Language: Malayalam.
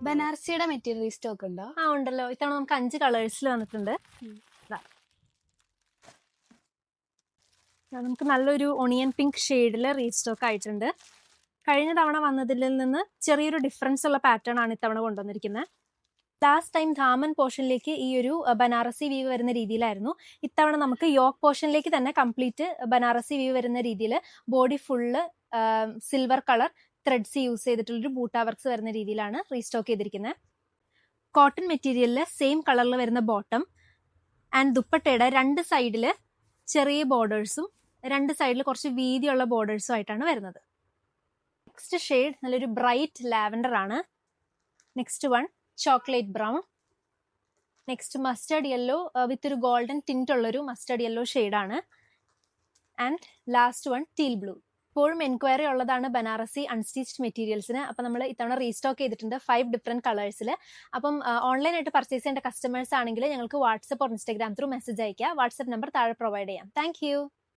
ബനാറസിയുടെ മെറ്റീരിയൽ സ്റ്റോക്ക് ഉണ്ടോ? ഉണ്ടല്ലോ. ഇത്തവണ നമുക്ക് 5 കളേഴ്സിൽ വന്നിട്ടുണ്ട്. നമുക്ക് നല്ലൊരു ഒണിയൻ പിങ്ക് ഷെയ്ഡിൽ റീസ്റ്റോക്ക് ആയിട്ടുണ്ട്. കഴിഞ്ഞ തവണ വന്നതിൽ നിന്ന് ചെറിയൊരു ഡിഫറൻസ് ഉള്ള പാറ്റേൺ ആണ് ഇത്തവണ കൊണ്ടുവന്നിരിക്കുന്നത്. ലാസ്റ്റ് ടൈം ദാമൻ പോർഷനിലേക്ക് ഈ ഒരു ബനാറസി വീവ് വരുന്ന രീതിയിലായിരുന്നു. ഇത്തവണ നമുക്ക് യോക്ക് പോർഷനിലേക്ക് തന്നെ കംപ്ലീറ്റ് ബനാറസി വീവ് വരുന്ന രീതിയിൽ body full silver colour threads use ചെയ്തിട്ടുള്ളൊരു ബൂട്ടാ വർക്ക്സ് വരുന്ന രീതിയിലാണ് റീസ്റ്റോക്ക് ചെയ്തിരിക്കുന്നത്. കോട്ടൺ മെറ്റീരിയലിൽ സെയിം കളറിൽ വരുന്ന ബോട്ടം ആൻഡ് ദുപ്പട്ടയുടെ 2 സൈഡിൽ ചെറിയ ബോർഡേഴ്സും 2 സൈഡിൽ കുറച്ച് വീതിയുള്ള ബോർഡേഴ്സും ആയിട്ടാണ് വരുന്നത്. നെക്സ്റ്റ് ഷെയ്ഡ് നല്ലൊരു ബ്രൈറ്റ് ലാവൻഡർ ആണ്. Next one chocolate brown. Next mustard yellow വിത്ത് ഒരു ഗോൾഡൻ ടിന്റ് ഉള്ളൊരു മസ്റ്റേർഡ് യെല്ലോ ഷെയ്ഡാണ്. And last one teal blue. ഇപ്പോഴും എൻക്വയറി ഉള്ളതാണ് ബനാറസി അൺസ്റ്റിച്ച്ഡ് മെറ്റീരിയൽസിന്. അപ്പം നമ്മൾ ഇത്തവണ റീസ്റ്റോക്ക് ചെയ്തിട്ടുണ്ട് 5 ഡിഫറെൻറ്റ് കളേഴ്സിൽ. അപ്പം ഓൺലൈനായിട്ട് പർച്ചേസ് ചെയ്യേണ്ട കസ്റ്റമേഴ്സ് ആണെങ്കിൽ ഞങ്ങൾക്ക് WhatsApp or Instagram through message അയക്കുക. വാട്സപ്പ് നമ്പർ താഴെ പ്രൊവൈഡ് ചെയ്യാം. താങ്ക്